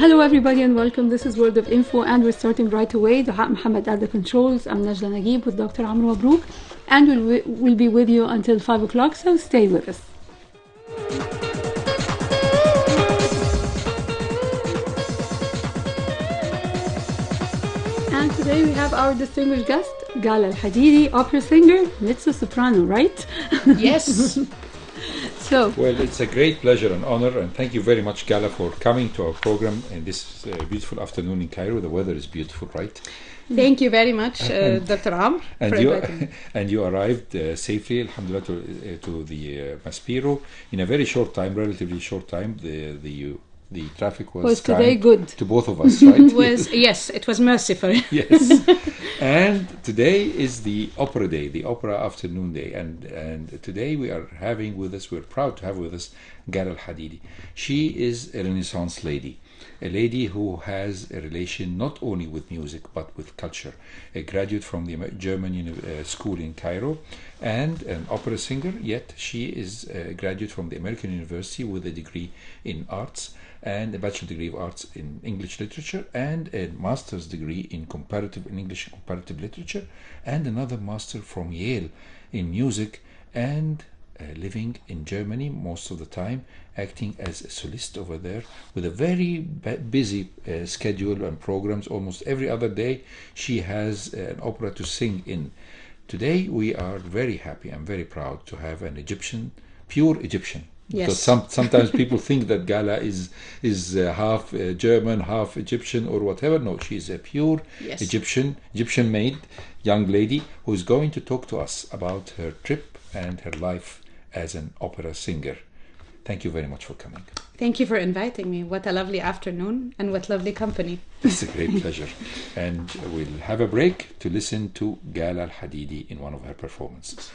Hello everybody and welcome. This is World of Info and we're starting right away. Duha Muhammad at the controls. I'm Najla Naguib with Dr. Amr Mabrouk and we'll be with you until 5 o'clock, so stay with us. And today we have our distinguished guest, Gala, الحديدي, opera singer, Mezzo Soprano, right? Yes. Well, it's a great pleasure and honor, and thank you very much, Gala, for coming to our program in this beautiful afternoon in Cairo. The weather is beautiful, right? Thank you very much, Dr. Amr, for inviting me. And you arrived safely, alhamdulillah, to the Maspero in a very short time, relatively short time. The traffic was today good to both of us, right? Yes, it was merciful. Yes. And today is the opera day, the opera afternoon day, and today we're proud to have with us Gala al-Hadidi. She is a Renaissance lady, a lady who has a relation not only with music but with culture, a graduate from the German school in Cairo, and an opera singer, yet she is a graduate from the American University with a degree in arts, and a bachelor degree of arts in English literature, and a master's degree in English comparative literature, and another master from Yale in music, and living in Germany most of the time, acting as a solist over there with a very busy schedule and programs. Almost every other day she has an opera to sing in. Today we are very happy and very proud to have an Egyptian, pure Egyptian. Yes. Because sometimes people think that Gala is half German, half Egyptian or whatever. No, she is a pure Egyptian-made young lady who is going to talk to us about her trip and her life as an opera singer. Thank you very much for coming. Thank you for inviting me. What a lovely afternoon and what lovely company. It's a great pleasure. And we'll have a break to listen to Gala al-Hadidi in one of her performances.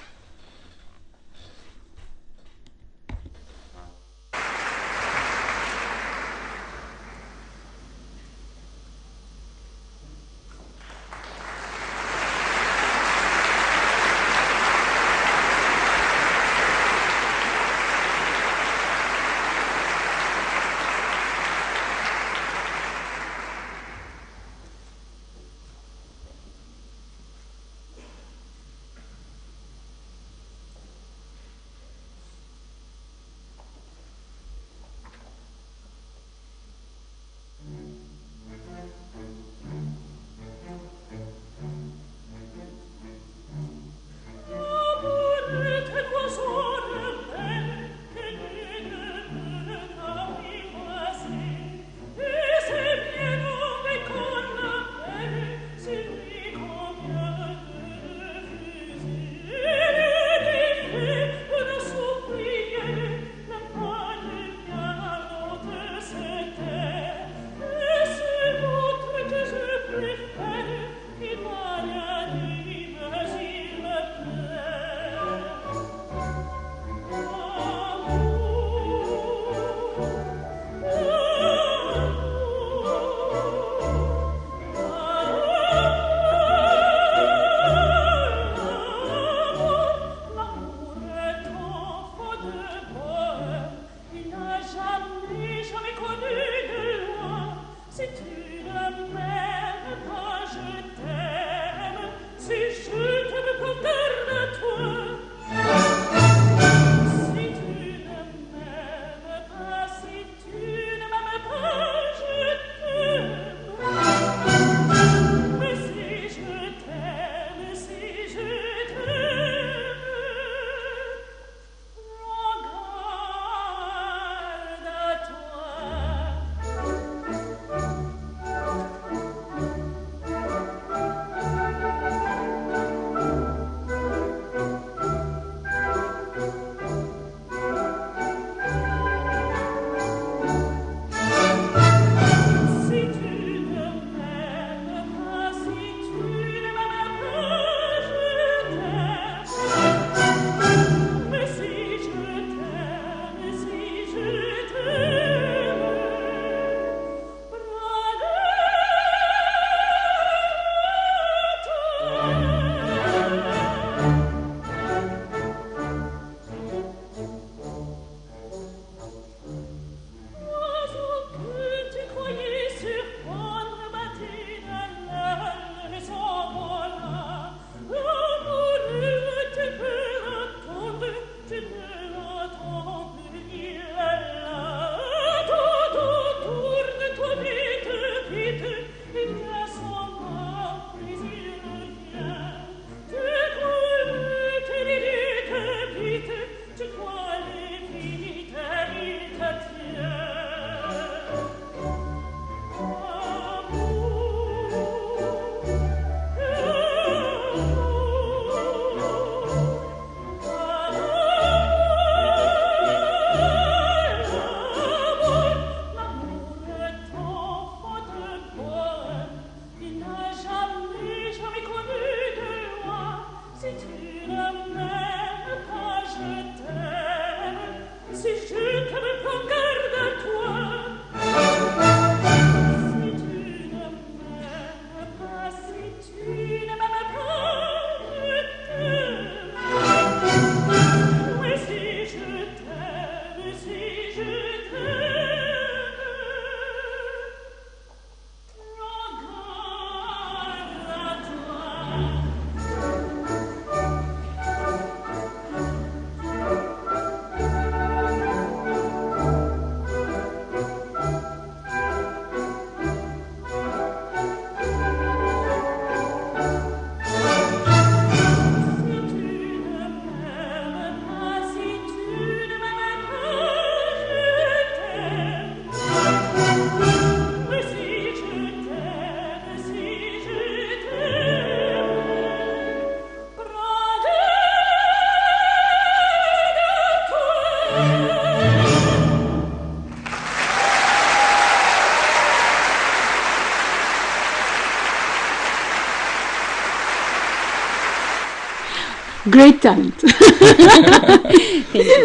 Great talent.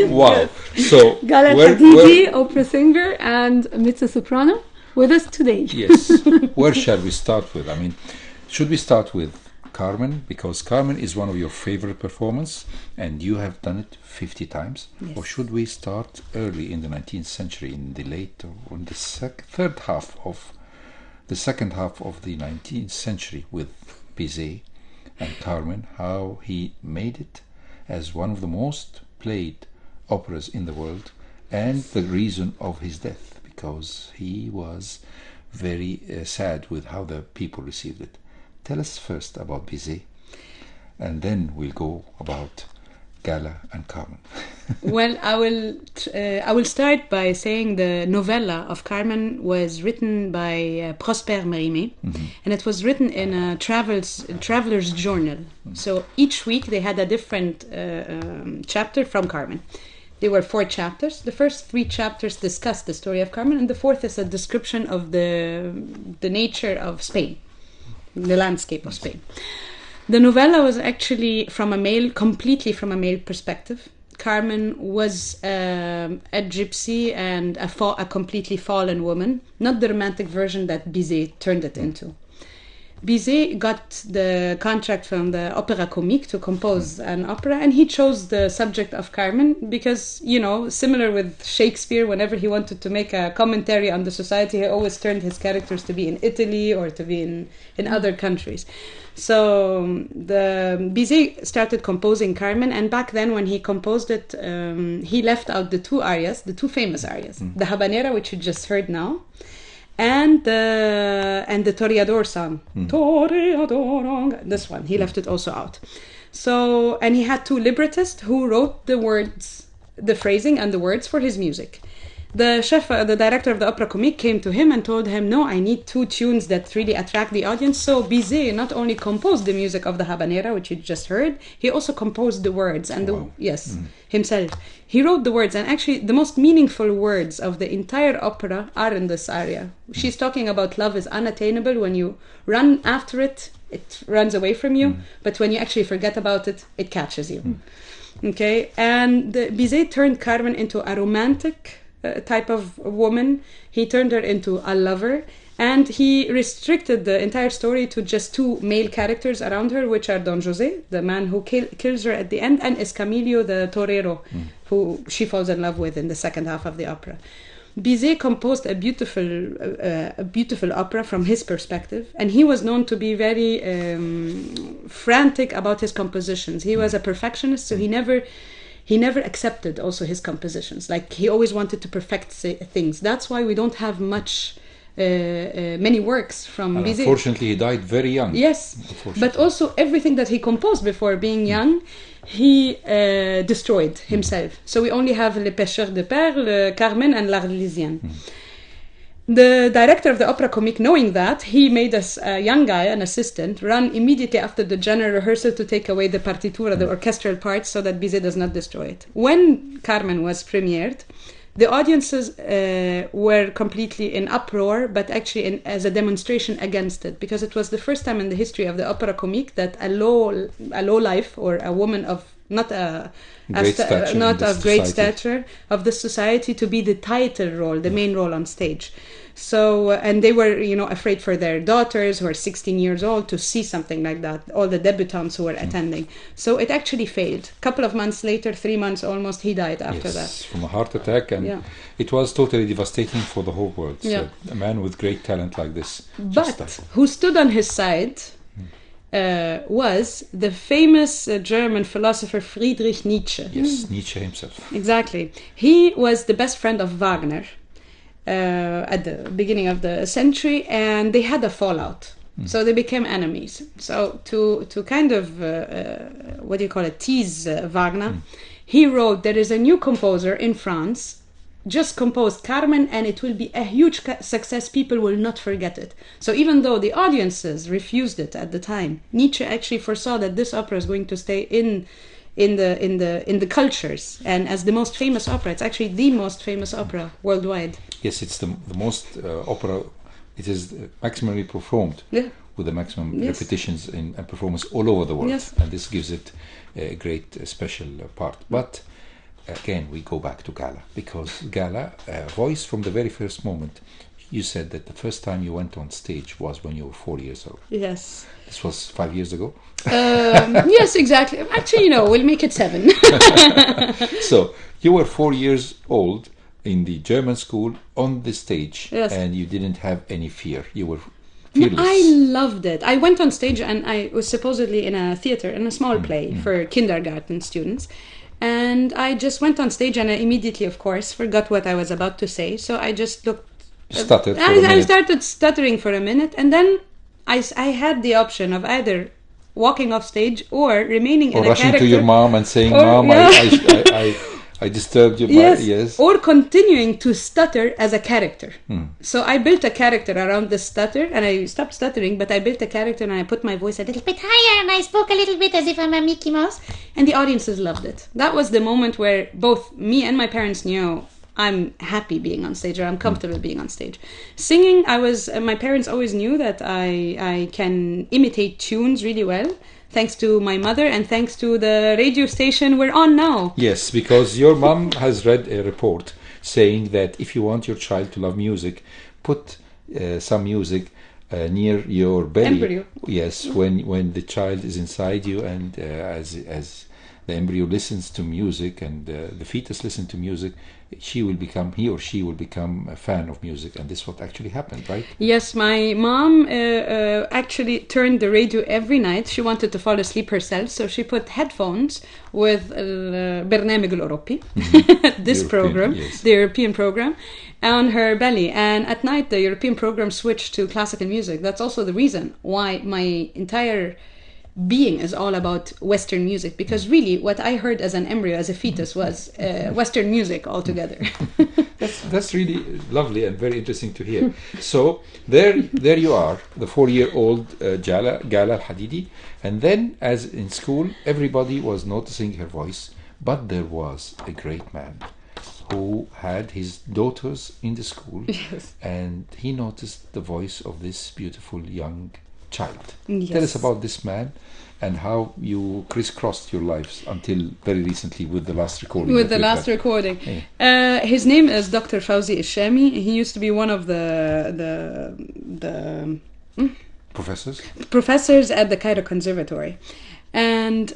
Wow. So Gala Hadidi, opera singer and mezzo soprano, with us today. Yes. Where shall we start with? I mean, should we start with Carmen? Because Carmen is one of your favorite performances and you have done it 50 times. Yes. Or should we start early in the 19th century, in the late or in the second half of the 19th century with Bizet and Carmen, how he made it as one of the most played operas in the world, and the reason of his death, because he was very sad with how the people received it. Tell us first about Bizet, and then we'll go about Gala and Carmen. Well, I will start by saying the novella of Carmen was written by Prosper Mérimée, and it was written in a traveler's journal. So each week they had a different chapter from Carmen. There were 4 chapters. The first 3 chapters discuss the story of Carmen, and the fourth is a description of the nature of Spain, the landscape of Spain. The novella was actually completely from a male perspective. Carmen was a gypsy and a completely fallen woman, not the romantic version that Bizet turned it into. Bizet got the contract from the Opéra Comique to compose an opera, and he chose the subject of Carmen because, similar with Shakespeare, whenever he wanted to make a commentary on the society, he always turned his characters to be in Italy or to be in other countries. So the Bizet started composing Carmen, and back then when he composed it, he left out the 2 arias, the 2 famous arias, the Habanera, which you just heard now, and the Toreador song, Toreador, this one, he left it also out. So, and he had 2 librettists who wrote the words, the phrasing and the words for his music. The director of the Opera Comique came to him and told him, no, I need 2 tunes that really attract the audience. So Bizet not only composed the music of the Habanera, which you just heard, he also composed the words and himself. He wrote the words, and actually the most meaningful words of the entire opera are in this aria. She's talking about love is unattainable. When you run after it, it runs away from you, but when you actually forget about it, it catches you. Okay, and Bizet turned Carmen into a romantic type of woman. He turned her into a lover, and he restricted the entire story to just 2 male characters around her, which are Don José, the man who kills her at the end, and Escamillo, the torero, who she falls in love with in the second half of the opera. Bizet composed a beautiful opera from his perspective, and he was known to be very frantic about his compositions. He was a perfectionist, so he never accepted also his compositions. Like, he always wanted to perfect things. That's why we don't have many works from Bizet. Unfortunately, he died very young. Yes, but also everything that he composed before being young, he destroyed himself. So we only have Les Pêcheurs de Perles, Carmen, and L'Arlésienne. The director of the Opera Comique, knowing that, he made us a young guy, an assistant, run immediately after the general rehearsal to take away the partitura, the orchestral parts, so that Bizet does not destroy it. When Carmen was premiered, the audiences were completely in uproar, but actually as a demonstration against it, because it was the first time in the history of the Opera Comique that a low life, or a woman of not a Great great society. stature of the society, to be the title role, the main role on stage. So, and they were, afraid for their daughters who are 16 years old to see something like that, all the debutantes who were attending. So it actually failed. A couple of months later, 3 months almost, he died after that. From a heart attack, and it was totally devastating for the whole world. So a man with great talent like this. But who stood on his side was the famous German philosopher Friedrich Nietzsche. Yes, Nietzsche himself. Exactly. He was the best friend of Wagner at the beginning of the century, and they had a fallout. So they became enemies. So to kind of, tease Wagner, he wrote, there is a new composer in France, just composed Carmen, and it will be a huge success. People will not forget it. So even though the audiences refused it at the time, Nietzsche actually foresaw that this opera is going to stay in the cultures, and as the most famous opera. It's actually the most famous opera worldwide. Yes, it's the most opera. It is maximally performed with the maximum repetitions and performance all over the world, and this gives it a great special part. But again, we go back to Gala, because Gala, voice from the very first moment. You said that the first time you went on stage was when you were 4 years old. Yes. This was 5 years ago? Yes, exactly. Actually, we'll make it 7. So, you were 4 years old in the German school on the stage, and you didn't have any fear. You were fearless. I loved it. I went on stage, and I was supposedly in a theater, in a small play for kindergarten students. And I just went on stage, and I immediately, of course, forgot what I was about to say. So I just looked. Stuttered for a minute. I started stuttering for a minute, and then I had the option of either walking off stage or remaining in a character. Or rushing to your mom and saying, Mom, I disturbed you. Yes. Or continuing to stutter as a character. So I built a character around the stutter, and I stopped stuttering, but I built a character, and I put my voice a little bit higher, and I spoke a little bit as if I'm a Mickey Mouse, and the audiences loved it. That was the moment where both me and my parents knew I'm happy being on stage, or I'm comfortable being on stage. Singing, my parents always knew that I can imitate tunes really well, thanks to my mother and thanks to the radio station we're on now. Yes, because your mom has read a report saying that if you want your child to love music, put some music near your belly. Embryo. Yes, when the child is inside you, and as the embryo listens to music, and the fetus listens to music, he or she will become a fan of music, and this is what actually happened, right? Yes, my mom actually turned the radio every night. She wanted to fall asleep herself, so she put headphones with برنامج الأوروبي, this program, the European program, on her belly, and at night the European program switched to classical music. That's also the reason why my entire being is all about Western music, because really what I heard as an embryo, as a fetus, was Western music altogether. That's really lovely and very interesting to hear. So there you are, the 4-year-old Gala Hadidi, and then as in school everybody was noticing her voice, but there was a great man who had his daughters in the school, and he noticed the voice of this beautiful young child. Tell us about this man and how you crisscrossed your lives until very recently with the last recording. His name is Dr. Fawzi Ishami. He used to be one of the professors at the Cairo Conservatory. And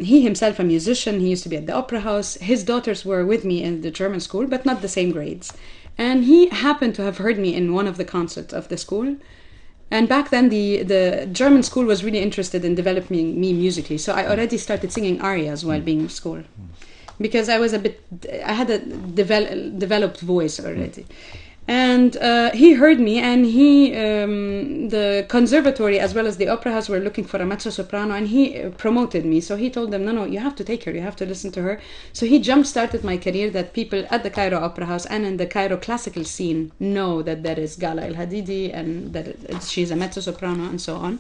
he himself a musician. He used to be at the Opera House. His daughters were with me in the German school, but not the same grades. And he happened to have heard me in one of the concerts of the school. And back then, the German school was really interested in developing me musically. So I already started singing arias while being in school, because I had a developed voice already. And he heard me, and the conservatory as well as the opera house were looking for a mezzo soprano, and he promoted me. So he told them, no, you have to take her, you have to listen to her. So he jump-started my career, that people at the Cairo Opera House and in the Cairo classical scene know that there is Gala el-Hadidi, and that she's a mezzo soprano, and so on.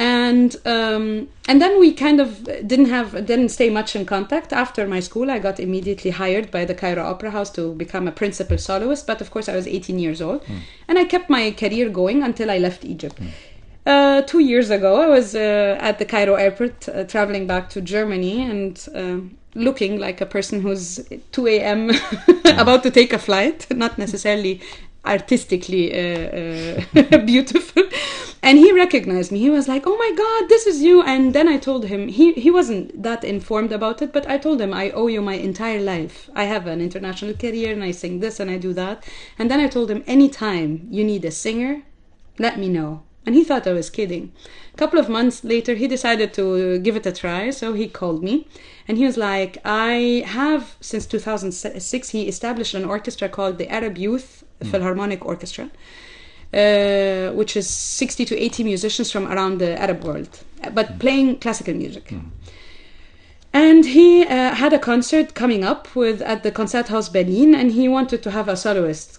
And then we kind of didn't stay much in contact. After my school, I got immediately hired by the Cairo Opera House to become a principal soloist. But of course, I was 18 years old, and I kept my career going until I left Egypt. 2 years ago, I was at the Cairo airport traveling back to Germany and looking like a person who's 2 a.m. about to take a flight, not necessarily artistically beautiful. And he recognized me. He was like, "Oh my God, this is you." And then I told him, he wasn't that informed about it, but I told him, "I owe you my entire life. I have an international career and I sing this and I do that." And then I told him, "Anytime you need a singer, let me know." And he thought I was kidding. A couple of months later, he decided to give it a try. So he called me and he was like, "I have, since 2006, he established an orchestra called the Arab Youth Philharmonic Orchestra, which is 60 to 80 musicians from around the Arab world, but playing classical music." And he had a concert coming up at the Concerthaus Berlin, and he wanted to have a soloist.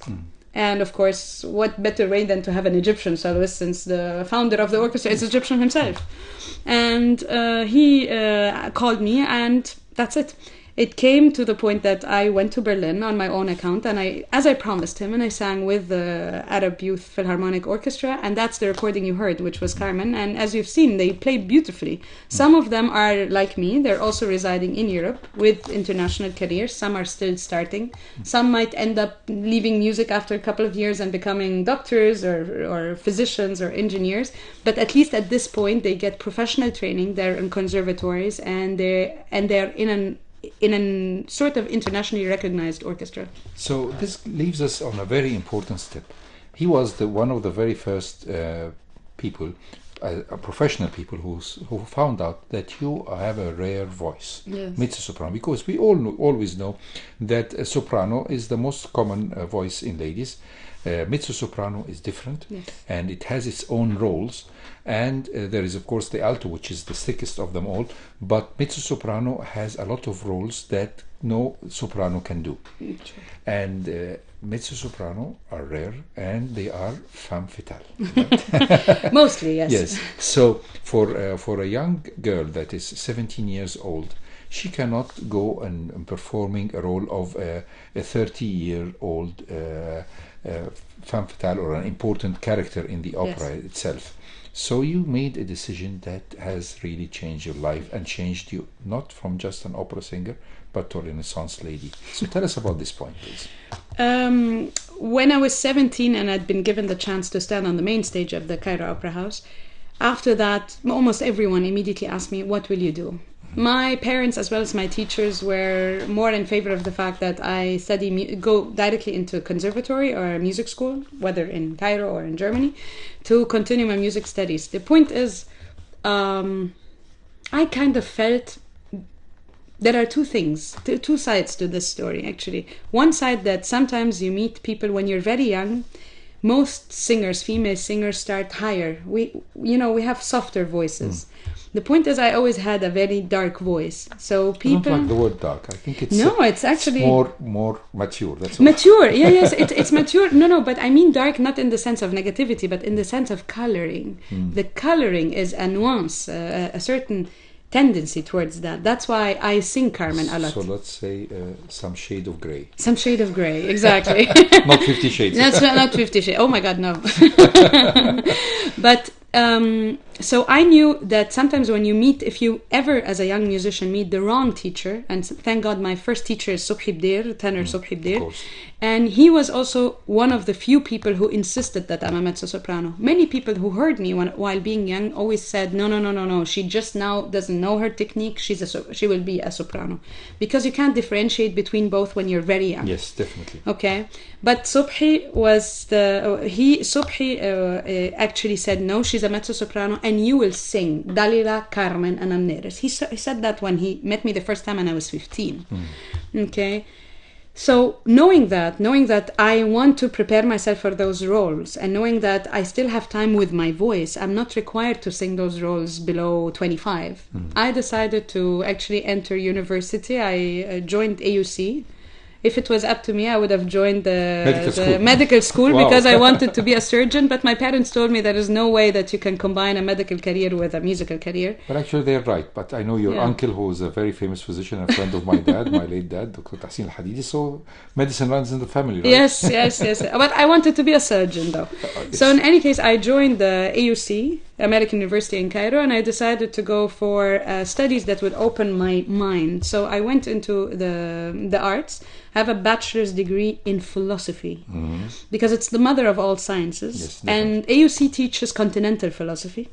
And of course, what better way than to have an Egyptian soloist, since the founder of the orchestra is Egyptian himself. And he called me, and that's it. It came to the point that I went to Berlin on my own account, and as I promised him, and I sang with the Arab Youth Philharmonic Orchestra, and that's the recording you heard, which was Carmen. And as you've seen, they played beautifully. Some of them are like me; they're also residing in Europe with international careers. Some are still starting. Some might end up leaving music after a couple of years and becoming doctors or physicians or engineers. But at least at this point, they get professional training. They're in conservatories, and they're in a sort of internationally recognized orchestra. So this leaves us on a very important step. He was one of the very first people, professional people who found out that you have a rare voice, yes. Mezzo soprano, because we always know that soprano is the most common voice in ladies. Mezzo soprano is different, yes. and it has its own roles. And there is, of course, the alto, which is the thickest of them all. But mezzo soprano has a lot of roles that no soprano can do. And mezzo soprano are rare, and they are femme fatale. Right? Mostly, yes. Yes. So for a young girl that is 17 years old, she cannot go and performing a role of a 30-year-old femme fatale or an important character in the opera yes. itself. So you made a decision that has really changed your life and changed you not from just an opera singer but to a Renaissance lady. So tell us about this point, please. When I was 17 and I'd been given the chance to stand on the main stage of the Cairo Opera House, after that almost everyone immediately asked me, "What will you do?" My parents as well as my teachers were more in favor of the fact that I go directly into conservatory or music school, whether in Cairo or in Germany, to continue my music studies. The point is, I kind of felt there are two things, two sides to this story actually. One side that sometimes you meet people when you're very young. Most singers, female singers, start higher. We have softer voices. The point is, I always had a very dark voice. So people I don't like the word dark. I think it's it's actually more mature. That's all. Mature. Yeah, yes, it's mature. No, but I mean dark not in the sense of negativity, but in the sense of coloring. The coloring is a nuance, a certain tendency towards that. That's why I sing Carmen a lot. So let's say some shade of grey. Some shade of grey, exactly. Not 50 Shades. That's not 50 Shades. Oh my God, no. But so I knew that sometimes when you meet, if you ever as a young musician meet the wrong teacher, and thank God my first teacher is Subhi Bdir, tenor Subhi Bdir, and he was also one of the few people who insisted that I'm a mezzo soprano. Many people who heard me while being young always said, no, she just now doesn't know her technique, she will be a soprano. Because you can't differentiate between both when you're very young. Yes, definitely. Okay, but Subhi actually said, no, she's a mezzo soprano and you will sing Dalila, Carmen and Amneris. He said that when he met me the first time and I was 15. Okay. So knowing that I want to prepare myself for those roles, and knowing that I still have time with my voice, I'm not required to sing those roles below 25. I decided to actually enter university. I joined AUC. If it was up to me, I would have joined the medical school Wow. because I wanted to be a surgeon. But my parents told me there is no way that you can combine a medical career with a musical career. But actually they're right. But I know your uncle, who is a very famous physician, a friend of my dad, my late dad, Dr. Tahsin al-Hadidi. So medicine runs in the family, right? Yes. But I wanted to be a surgeon though. Yes. So in any case, I joined the AUC American University in Cairo, and I decided to go for studies that would open my mind. So I went into the arts. I have a bachelor's degree in philosophy because it's the mother of all sciences. Yes, and AUC teaches continental philosophy,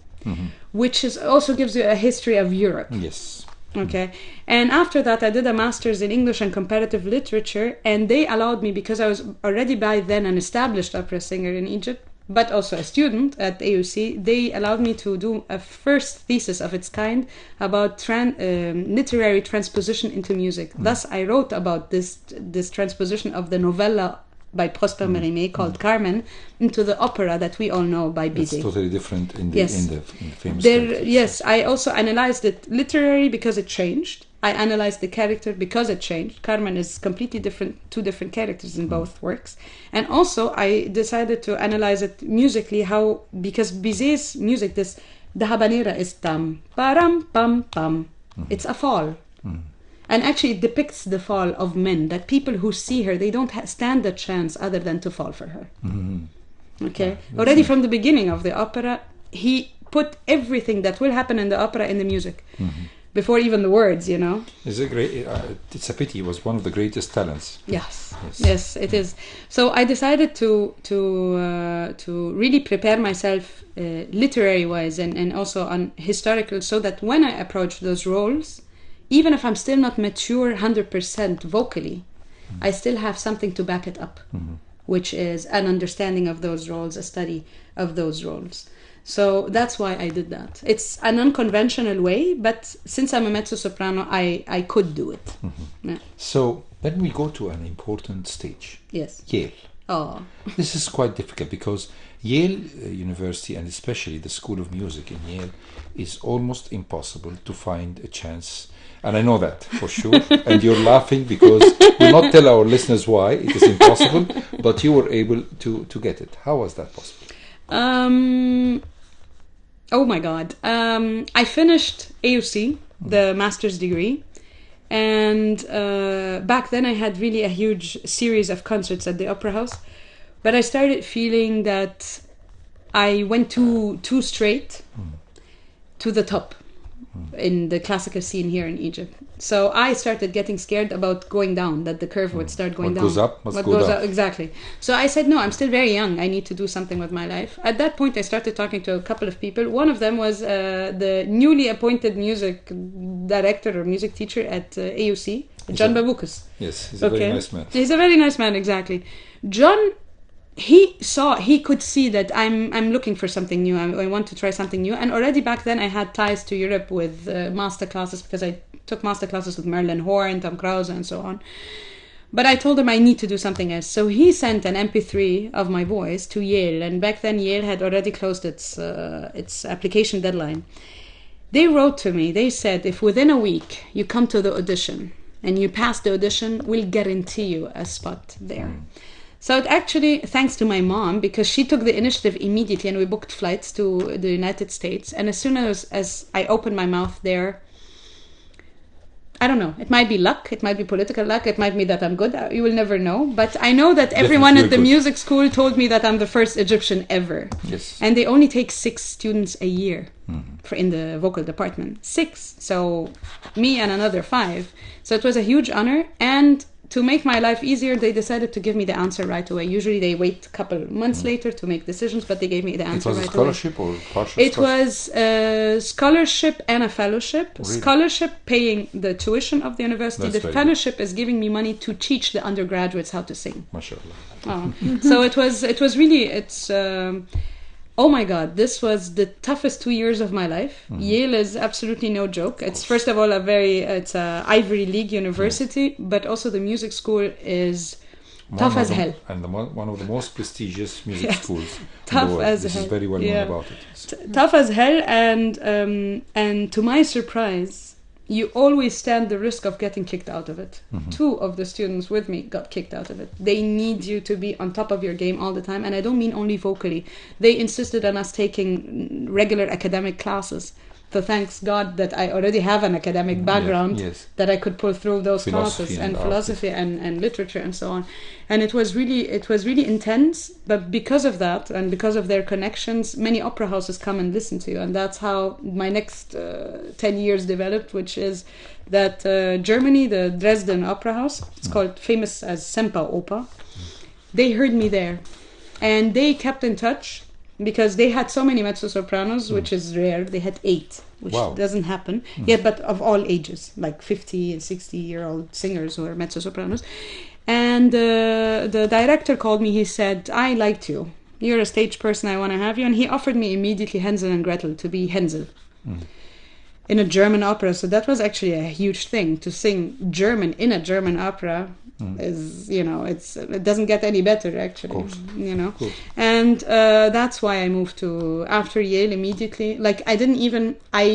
which is also gives you a history of Europe. Yes. Okay. And after that, I did a master's in English and comparative literature, and they allowed me, because I was already by then an established opera singer in Egypt, but also a student at AUC, they allowed me to do a first thesis of its kind about literary transposition into music. Thus, I wrote about this transposition of the novella by Prosper Mérimée called Carmen into the opera that we all know by Bizet. It's totally different in the, Yes. in the famous There, characters. yes, I also analyzed it literary because it changed. I analyzed the character because it changed. Carmen is completely different, two different characters in both works. And also I decided to analyze it musically, how, because Bizet's music, this, the habanera is tam, param, pam, pam. It's a fall. And actually it depicts the fall of men, that people who see her, they don't stand a chance other than to fall for her. Okay? Already from the beginning of the opera, he put everything that will happen in the opera in the music. Before even the words, you know. It's a great. It's a pity. He was one of the greatest talents. Yes, it is. So I decided to really prepare myself literary wise and also on historical, so that when I approach those roles, even if I'm still not mature 100% vocally, I still have something to back it up, which is an understanding of those roles, a study of those roles. So that's why I did that. It's an unconventional way, but since I'm a mezzo-soprano, I could do it. Yeah. So then we go to an important stage. Yes. Yale. Oh. This is quite difficult because Yale University, and especially the School of Music in Yale, is almost impossible to find a chance. And I know that for sure. And you're laughing because we'll not tell our listeners why it is impossible, but you were able to get it. How was that possible? Oh my God. I finished AUC, the master's degree. And back then I had really a huge series of concerts at the Opera House. But I started feeling that I went too straight to the top in the classical scene here in Egypt. So I started getting scared about going down, that the curve would start going What down. goes up must What go goes down. up, exactly. So I said, no, I'm still very young. I need to do something with my life. At that point, I started talking to a couple of people. One of them was the newly appointed music director or music teacher at AUC, John Baboukas. Yes, he's a very nice man. He's a very nice man, exactly. John, he could see that I'm looking for something new. I want to try something new. And already back then I had ties to Europe with master classes, because I took master classes with Merlin Horn, Tom Krause, and so on. But I told him I need to do something else. So he sent an MP3 of my voice to Yale. And back then Yale had already closed its application deadline. They wrote to me. They said, if within a week you come to the audition and you pass the audition, we'll guarantee you a spot there. So it actually, thanks to my mom, because she took the initiative immediately and we booked flights to the United States. And as soon as I opened my mouth there, I don't know, it might be luck, it might be political luck, it might be that I'm good, you will never know. But I know that everyone Definitely at the good. music school told me that I'm the first Egyptian ever. Yes. And they only take 6 students a year in the vocal department. 6. So me and another 5. So it was a huge honor. And to make my life easier, they decided to give me the answer right away. Usually they wait a couple months later to make decisions, but they gave me the answer right away. It was a scholarship or partial It scholarship? was a scholarship and a fellowship. Really? Scholarship paying the tuition of the university. That's The very fellowship is giving me money to teach the undergraduates how to sing. MashaAllah. So it was really, oh my God, this was the toughest 2 years of my life. Yale is absolutely no joke. It's first of all it's a Ivy League university, but also the music school is tough as hell. And one of the most prestigious music schools Tough in the world. as This hell. is very well known Yeah. about it. Tough as hell, and to my surprise, you always stand the risk of getting kicked out of it. 2 of the students with me got kicked out of it. They need you to be on top of your game all the time, and I don't mean only vocally. They insisted on us taking regular academic classes. thanks God that I already have an academic background, yes. that I could pull through those Philosophy classes and and art. philosophy and literature and so on. And it was really intense, but because of that and because of their connections, many opera houses come and listen to you. And that's how my next 10 years developed, which is that Germany, the Dresden Opera House, it's called famous as Semper Oper, they heard me there. And they kept in touch because they had so many mezzo-sopranos, which is rare. They had 8, which doesn't happen. Yeah, but of all ages, like 50 and 60-year-old singers who are mezzo-sopranos. And the director called me. He said, I liked you. You're a stage person. I want to have you. And he offered me immediately Hänsel and Gretel, to be Hänsel in a German opera. So that was actually a huge thing. To sing German in a German opera is, you know, it doesn't get any better, actually. You know. And that's why I moved to, after Yale immediately. Like, I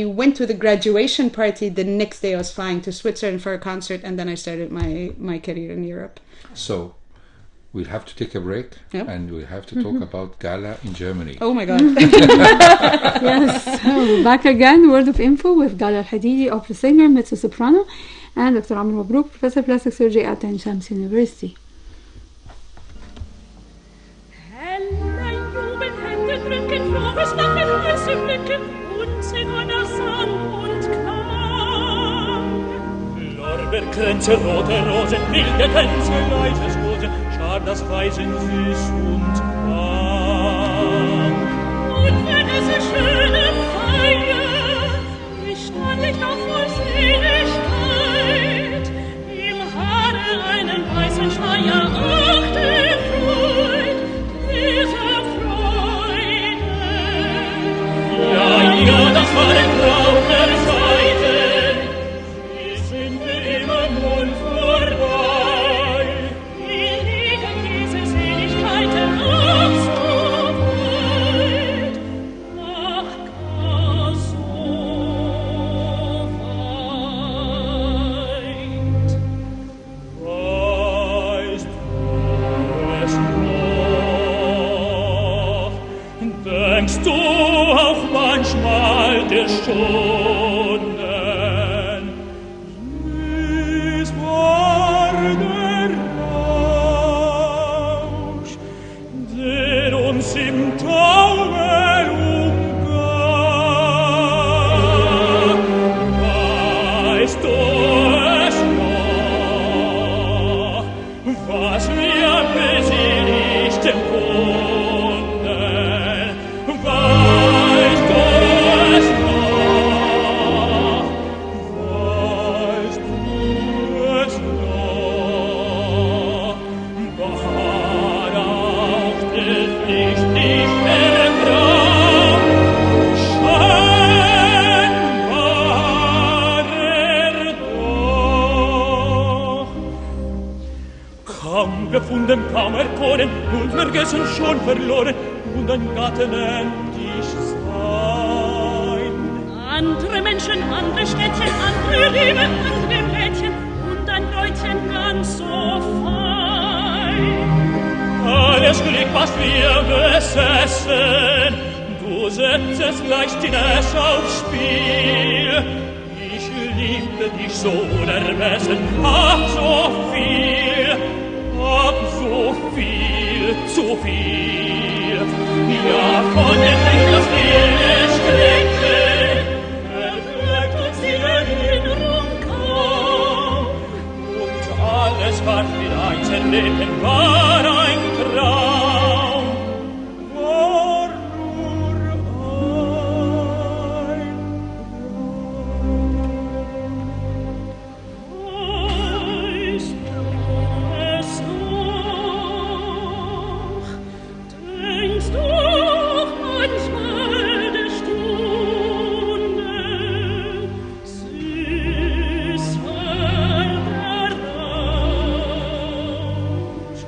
went to the graduation party. The next day I was flying to Switzerland for a concert, and then I started my career in Europe. So we'll have to take a break, and we'll have to talk about Gala in Germany. Oh my God. Yes, so back again, word of info with Gala الحديدي, opera singer, mezzo-soprano, and Dr. Amr Mabrouk, professor of plastic surgery at Ain Shams University. Lorbeerkränze, rote Rosen, milde Tänze, leises Gosen, schar das Reisen süß und bang. Und wenn es so schöne Feier, ich stand nicht auf voll Seligkeit, im Haare einen weißen Schleier, ach, der Freud, dieser Freude. Ja, das war der Traum der Seite, sie sind mir immer nun vorbei. Wie liegen diese Seligkeiten auf so weit, ach, gar so weit. Weißt du es noch? Denkst du auch manchmal der Stunden? Süß war der Rausch, der uns im Taumel umgab. Weißt du es noch, was wir besiegt empfunden? Weißt du es noch? Weißt du es noch? War auch der Licht nicht mehr Traum? Schön war doch. Kaum gefunden, kaum erkoren, nun vergessen, schon verloren, und ein Gatten endlich sein. Andere Menschen, andere Städtchen, andere Liebe, andere Mädchen und ein Leutchen ganz so fein. Alles Glück, was wir besessen, du setzest gleich die Nässe aufs Spiel. Ich liebte dich so unermessen, ach so viel, zu viel. Ja, von dem Ding, das wir strecken, verbleibt uns die Erinnerung kaum. Und alles, was wir einst erlebten, war ein Traum. War nur ein Weißt du es noch? Denkst du auch manchmal der Stunde? Süß war der Rausch,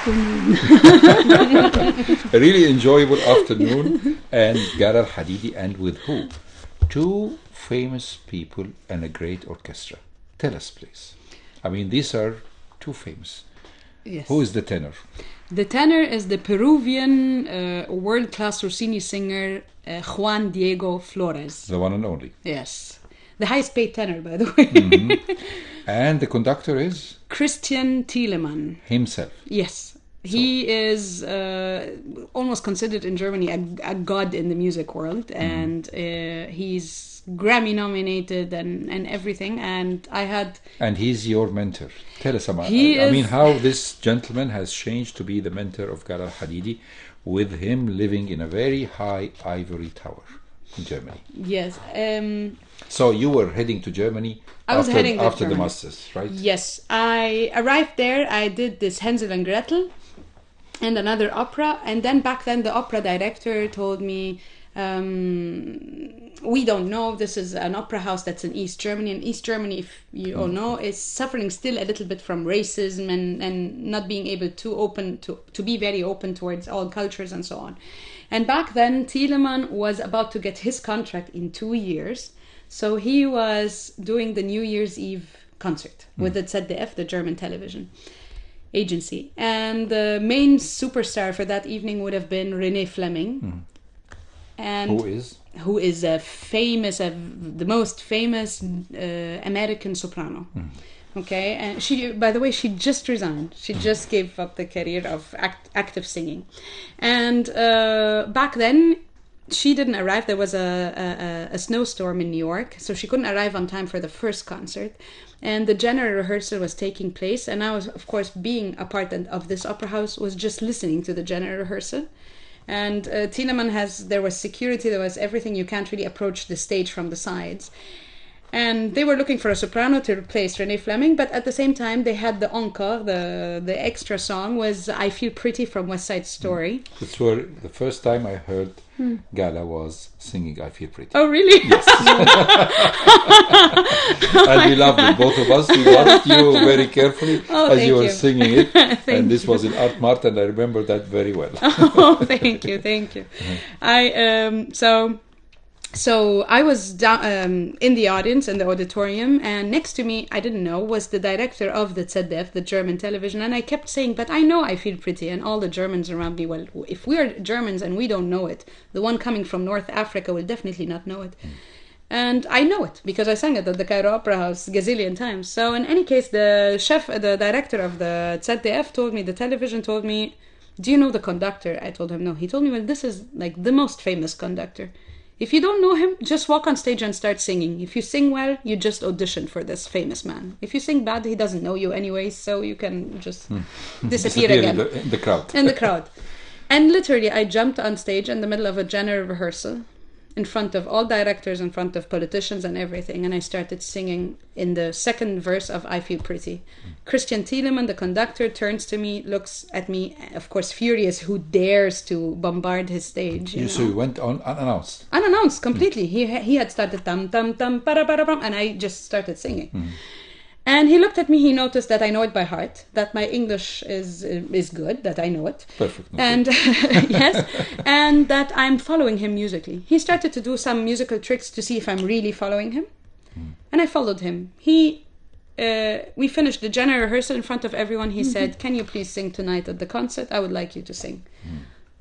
afternoon. A really enjoyable afternoon. And Gala Hadidi, and with who? Two famous people and a great orchestra. Tell us, please. I mean, these are two famous. Yes. Who is the tenor? The tenor is the Peruvian world-class Rossini singer Juan Diego Flores. The one and only. Yes. The highest paid tenor, by the way. And the conductor is? Christian Thielemann. Himself. Yes. He is almost considered in Germany a god in the music world. And he's Grammy nominated and everything. And he's your mentor. Tell us about how this gentleman has changed to be the mentor of Gala Hadidi, with him living in a very high ivory tower in Germany. Yes. So you were heading to Germany after the Masters, right? Yes. I arrived there. I did this Hänsel and Gretel and another opera. And then back then the opera director told me, we don't know, this is an opera house that's in East Germany, and East Germany, if you all know, is suffering still a little bit from racism and not being able to be very open towards all cultures and so on. And back then Thielemann was about to get his contract in 2 years, so he was doing the New Year's Eve concert with the ZDF, the German television agency, and the main superstar for that evening would have been Renée Fleming. And who is the most famous American soprano. Okay, and she, by the way, she just resigned. She just gave up the career of active singing. And back then, she didn't arrive. There was a snowstorm in New York, so she couldn't arrive on time for the first concert. And the general rehearsal was taking place, and I was, of course, being a part of this opera house, was just listening to the general rehearsal. And Thielemann there was security, there was everything. You can't really approach the stage from the sides. And they were looking for a soprano to replace Renée Fleming, but at the same time they had the encore, the extra song was I Feel Pretty from West Side Story. That's where the first time I heard Gala was singing I Feel Pretty. Oh, really? Yes. And we loved it, both of us. We watched you very carefully as you were singing it. And this was in Art Mart, and I remember that very well. Oh, thank you. So I was down in the audience, in the auditorium, and next to me, I didn't know, was the director of the ZDF, the German television, and I kept saying, but I know I Feel Pretty, and all the Germans around me, well, if we're Germans and we don't know it, the one coming from North Africa will definitely not know it. And I know it, because I sang it at the Cairo Opera House gazillion times. So in any case, the director of the ZDF the television told me, do you know the conductor? I told him no. He told me, well, this is like the most famous conductor. If you don't know him, just walk on stage and start singing. If you sing well, you just audition for this famous man. If you sing bad, he doesn't know you anyway, so you can just disappear again. In the crowd. In the crowd. And literally, I jumped on stage in the middle of a general rehearsal, in front of all directors, in front of politicians and everything, and I started singing in the second verse of I Feel Pretty. Christian Thielemann, the conductor, turns to me, looks at me, of course furious, who dares to bombard his stage. So you went on unannounced? Unannounced, completely. He had started tam tam tam para para pam, and I just started singing. And he looked at me, he noticed that I know it by heart, that my English is good, that I know it. Perfect. And yes, and that I'm following him musically. He started to do some musical tricks to see if I'm really following him. And I followed him. We finished the general rehearsal in front of everyone. He said, can you please sing tonight at the concert? I would like you to sing.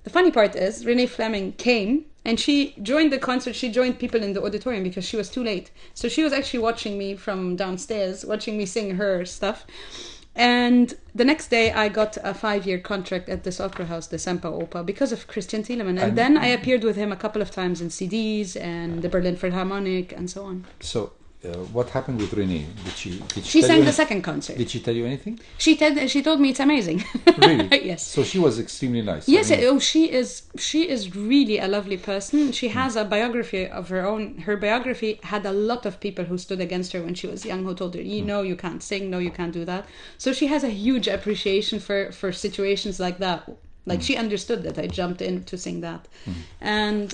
The funny part is, Renée Fleming came and she joined the concert. She joined people in the auditorium because she was too late. So she was actually watching me from downstairs, watching me sing her stuff. And the next day I got a 5-year contract at this opera house, the Semper Oper, because of Christian Thielemann. And then I appeared with him a couple of times in CDs and the Berlin Philharmonic and so on. So what happened with Renée? Did she sang the second concert. Did she tell you anything? She told me it's amazing. Really? Yes. So she was extremely nice. Yes. She is really a lovely person. She has a biography of her own. Her biography had a lot of people who stood against her when she was young, who told her, you can't sing, no, you can't do that. So she has a huge appreciation for situations like that. Like she understood that I jumped in to sing that. And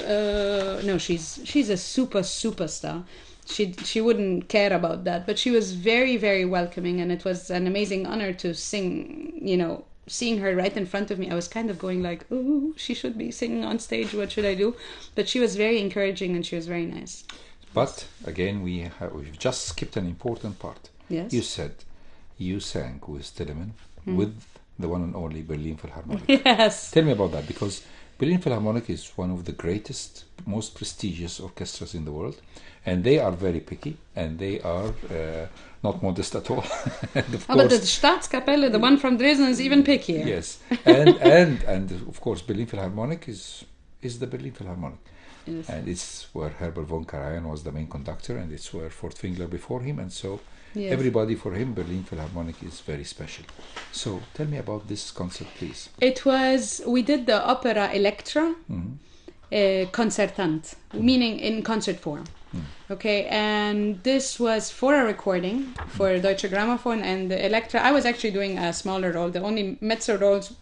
no, she's a superstar. She wouldn't care about that, but she was very, very welcoming, and it was an amazing honor to sing, seeing her right in front of me, I was kind of going like, "Ooh, she should be singing on stage. What should I do?" But she was very encouraging and she was very nice. But again, we've just skipped an important part. Yes. You said you sang with Telemann, with the one and only Berlin Philharmonic. Yes. Tell me about that, because Berlin Philharmonic is one of the greatest, most prestigious orchestras in the world, and they are very picky, and they are not modest at all. And of But the course, Staatskapelle, the one from Dresden, is even pickier. yes, and of course, Berlin Philharmonic is the Berlin Philharmonic. Yes. And it's where Herbert von Karajan was the main conductor, and it's where Furtwängler before him, and so Yes. everybody for him, Berlin Philharmonic is very special. So tell me about this concert, please. We did the opera Electra concertant, meaning in concert form. Okay, and this was for a recording for Deutsche Grammophon, and the Electra, I was actually doing a smaller role. The only mezzo roles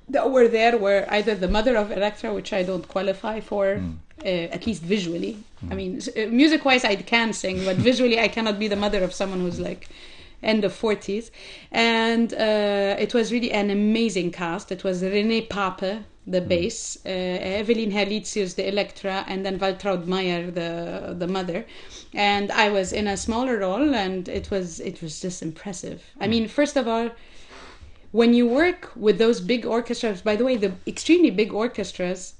that were there were either the mother of Electra, which I don't qualify for, at least visually. I mean, music-wise I can sing, but visually I cannot be the mother of someone who's like end of 40s. And it was really an amazing cast. It was René Pape, the bass, Evelyn Herlitzius, the Electra, and then Waltraud Meyer, the mother. And I was in a smaller role, and it was just impressive. I mean, first of all, when you work with those big orchestras, by the way, the extremely big orchestras,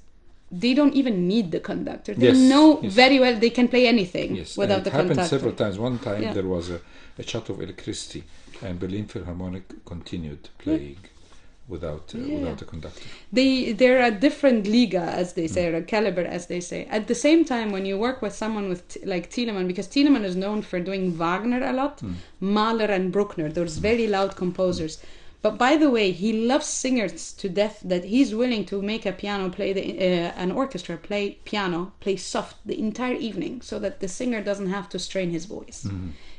they don't even need the conductor. They know very well they can play anything without the conductor. It happened several times. One time there was a shot of electricity, and Berlin Philharmonic continued playing without a conductor. They're a different liga, as they say, or a caliber, as they say. At the same time, when you work with someone like Telemann, because Telemann is known for doing Wagner a lot, Mahler and Bruckner, those very loud composers. But by the way, he loves singers to death that he's willing to make a piano play an orchestra play piano, play soft the entire evening, so that the singer doesn't have to strain his voice.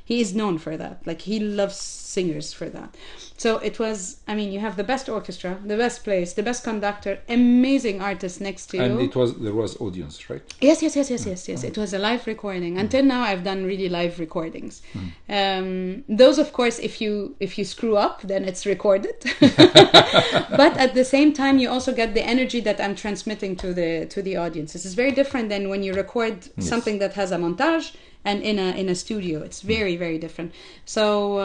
He is known for that. Like, he loves singers for that. So it was, I mean, you have the best orchestra, the best place, the best conductor, amazing artists next to you. And there was audience, right? Yes. It was a live recording. Until now, I've done really live recordings. Those, of course, if you screw up, then it's recorded. But at the same time, you also get the energy that I'm transmitting to the audience. This is very different than when you record something that has a montage. And in a studio, it's very, very different. So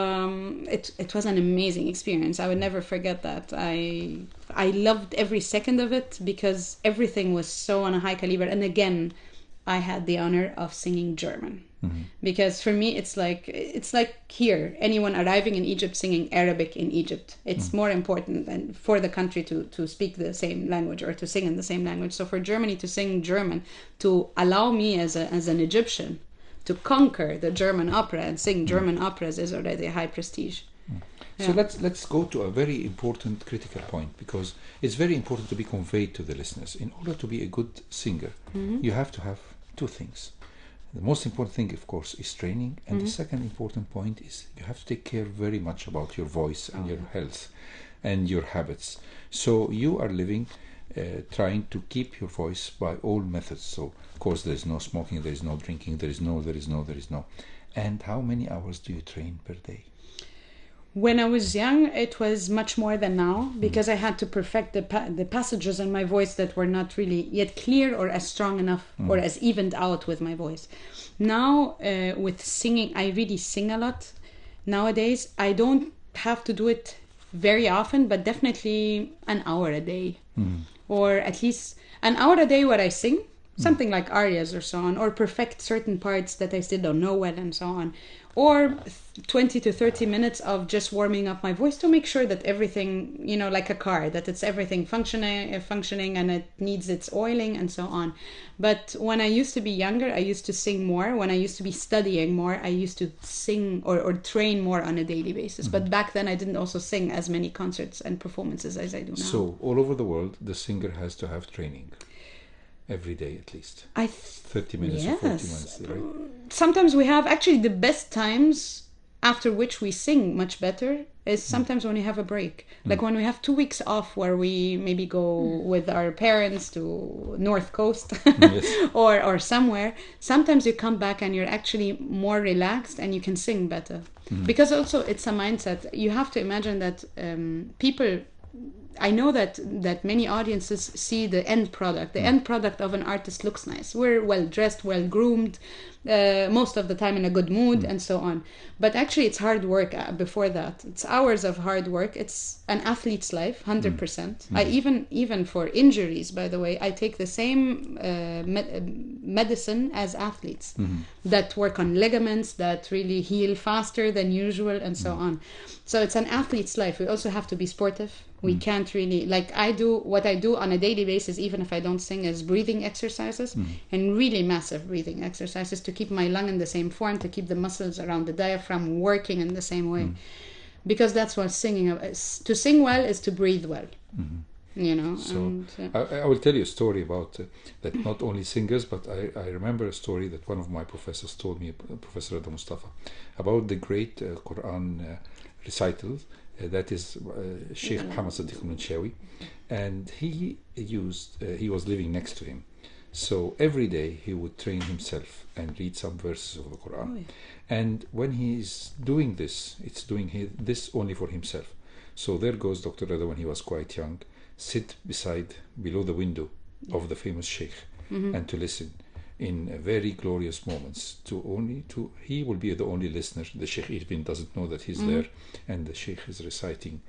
it was an amazing experience. I would never forget that. I loved every second of it because everything was so on a high caliber. And again, I had the honor of singing German. Because for me, it's like here, anyone arriving in Egypt singing Arabic in Egypt. It's more important than for the country to speak the same language or to sing in the same language. So for Germany to sing German, to allow me as an Egyptian to conquer the German opera and sing German operas is already a high prestige. So let's go to a very important critical point, because it's very important to be conveyed to the listeners. In order to be a good singer, you have to have two things. The most important thing, of course, is training, and the second important point is you have to take care very much about your voice and your health and your habits. So you are living trying to keep your voice by all methods. So of course there is no smoking, there is no drinking, there is no. And how many hours do you train per day? When I was young, it was much more than now, because I had to perfect the passages in my voice that were not really yet clear or as strong enough or as evened out with my voice. Now with singing, I really sing a lot. Nowadays, I don't have to do it very often, but definitely an hour a day. Or at least an hour a day where I sing something like arias or so on, or perfect certain parts that I still don't know well and so on, or 20 to 30 minutes of just warming up my voice to make sure that everything, like a car, that it's everything functioning and it needs its oiling and so on. But when I used to be younger, I used to sing more. When I used to be studying more, I used to sing or train more on a daily basis. But back then I didn't also sing as many concerts and performances as I do now. So all over the world, the singer has to have training every day at least. 30 minutes or 40 minutes, right? Sometimes we have, actually the best times after which we sing much better is sometimes when we have a break. Like when we have 2 weeks off where we maybe go with our parents to North Coast or somewhere. Sometimes you come back and you're actually more relaxed and you can sing better. Because also it's a mindset. You have to imagine that people I know that many audiences see the end product. The end product of an artist looks nice. We're well dressed, well groomed, most of the time in a good mood, and so on. But actually, it's hard work before that. It's hours of hard work. It's an athlete's life, 100%. I even for injuries, by the way, I take the same medicine as athletes that work on ligaments, that really heal faster than usual, and so on. So it's an athlete's life. We also have to be sportive. We can't really, like what I do on a daily basis, even if I don't sing, is breathing exercises and really massive breathing exercises to keep my lung in the same form, to keep the muscles around the diaphragm working in the same way. Because that's what singing is. To sing well is to breathe well. You know. So and, I will tell you a story about that. Not only singers, but I remember a story that one of my professors told me, Professor Rada Mustafa, about the great Quran recitals. That is Sheikh Muhammad Sadiq al-Manshawi, and he was living next to him. So every day he would train himself and read some verses of the Quran. And when he is doing this, it's doing this only for himself. So there goes Dr. Rada when he was quite young, sit below the window of the famous Sheikh and to listen in very glorious moments. He will be the only listener. The Sheikh even doesn't know that he's there, and the Sheikh is reciting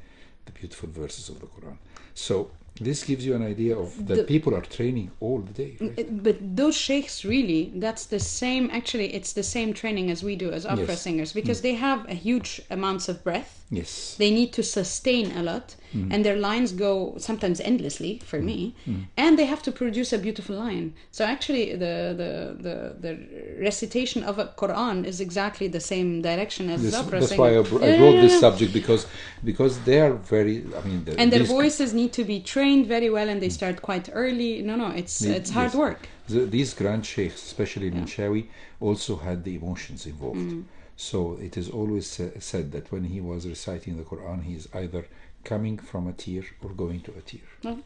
the beautiful verses of the Quran. So this gives you an idea of that people are training all the day, right? But those sheikhs, really, that's the same. Actually, it's the same training as we do as opera singers, because they have a huge amounts of breath. Yes. They need to sustain a lot, and their lines go sometimes endlessly for me, and they have to produce a beautiful line. So actually, the recitation of a Quran is exactly the same direction as opera that's singing. why I brought this subject, because they are very. And their voices need to be trained very well, and they start quite early. It's hard work. These grand sheikhs, especially Manshawi, also had the emotions involved. So it is always said that when he was reciting the Quran, he is either coming from a tear or going to a tear. Well,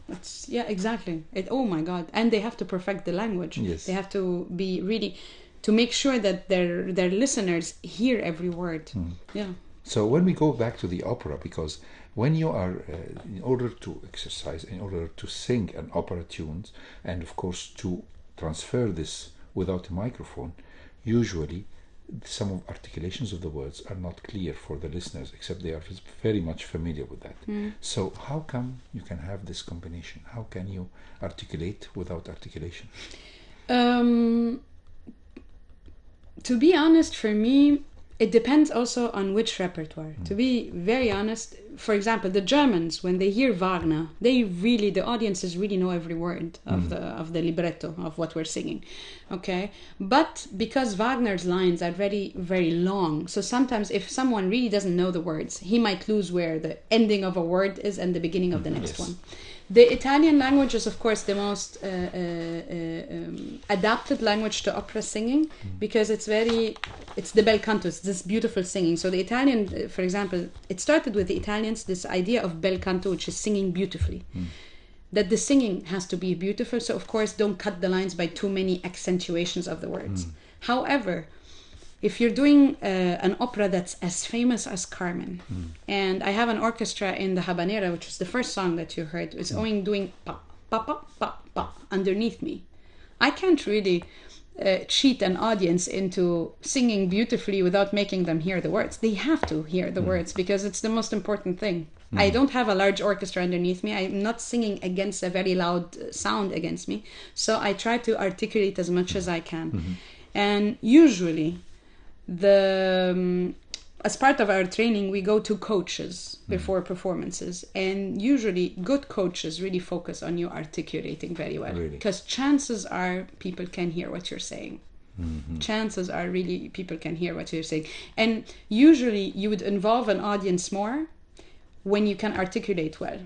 exactly. Oh my God! And they have to perfect the language. Yes. They have to be really to make sure that their listeners hear every word. Yeah. So when we go back to the opera, because when you are, in order to exercise, in order to sing an opera tunes, and of course to transfer this without a microphone, usually some of articulations of the words are not clear for the listeners, except they are very much familiar with that. So how come you can have this combination? How can you articulate without articulation? To be honest, for me, it depends also on which repertoire. To be very honest, for example, the Germans, when they hear Wagner, the audiences really know every word of the libretto of what we're singing. Okay, but because Wagner's lines are very, very long, so sometimes if someone really doesn't know the words, he might lose where the ending of a word is and the beginning of the next one. The Italian language is, of course, the most adapted language to opera singing, because it's the bel canto, it's this beautiful singing. So the Italian, for example, it started with the Italians, this idea of bel canto, which is singing beautifully. That the singing has to be beautiful, so of course don't cut the lines by too many accentuations of the words. However, if you're doing an opera that's as famous as Carmen, and I have an orchestra in the Habanera, which is the first song that you heard, it's only doing pa, pa, pa, pa, pa underneath me. I can't really cheat an audience into singing beautifully without making them hear the words. They have to hear the words, because it's the most important thing. I don't have a large orchestra underneath me. I'm not singing against a very loud sound against me. So I try to articulate as much as I can. And usually, as part of our training, we go to coaches before performances, and usually good coaches really focus on you articulating very well, because chances are people can hear what you're saying. Chances are really people can hear what you're saying, and usually you would involve an audience more when you can articulate well,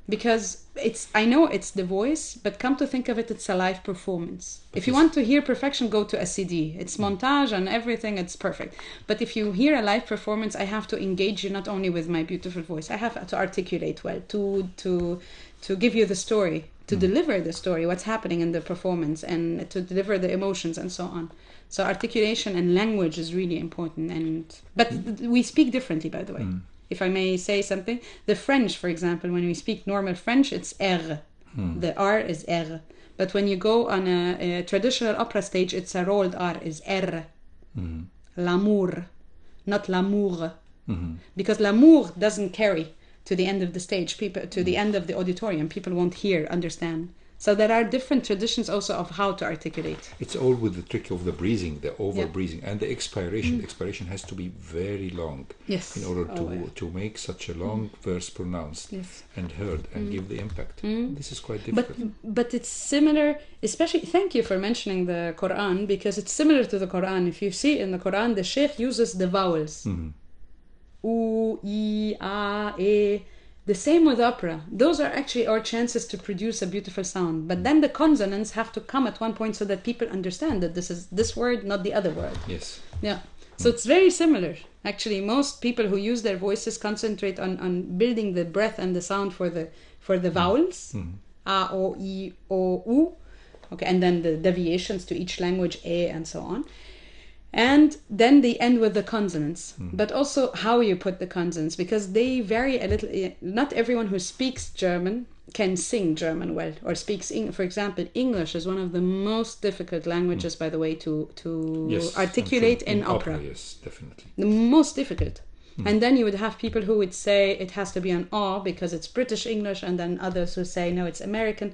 because I know it's the voice, but come to think of it, it's a live performance. If you want to hear perfection, go to a CD. It's montage and everything, it's perfect. But if you hear a live performance, I have to engage you not only with my beautiful voice, I have to articulate well, to give you the story, to deliver the story, what's happening in the performance, and to deliver the emotions and so on. So articulation and language is really important, but we speak differently, by the way. if I may say something. The French, for example, when we speak normal French, it's R. The R is R. But when you go on a traditional opera stage, it's a rolled R, is R. L'amour, not l'amour. Because l'amour doesn't carry to the end of the stage, people to the end of the auditorium. People won't hear, understand. So there are different traditions also of how to articulate. It's all with the trick of the breathing, the over breathing, and the expiration. The expiration has to be very long in order to make such a long verse pronounced and heard and give the impact. This is quite difficult. But it's similar, especially, thank you for mentioning the Quran, because it's similar to the Quran. If you see in the Quran, the Sheikh uses the vowels. U, I, A, E. The same with opera. Those are actually our chances to produce a beautiful sound. But then the consonants have to come at one point so that people understand that this is this word, not the other word. Yes. Yeah. So it's very similar. Actually, most people who use their voices concentrate on building the breath and the sound for the vowels. A, O, I, O, U. Okay, and then the deviations to each language, A, and so on. And then they end with the consonants, but also how you put the consonants, because they vary a little. Not everyone who speaks German can sing German well, or speaks for example, English is one of the most difficult languages, by the way, to articulate in opera. Yes, definitely. The most difficult. And then you would have people who would say it has to be an A because it's British English, and then others who say no, it's American,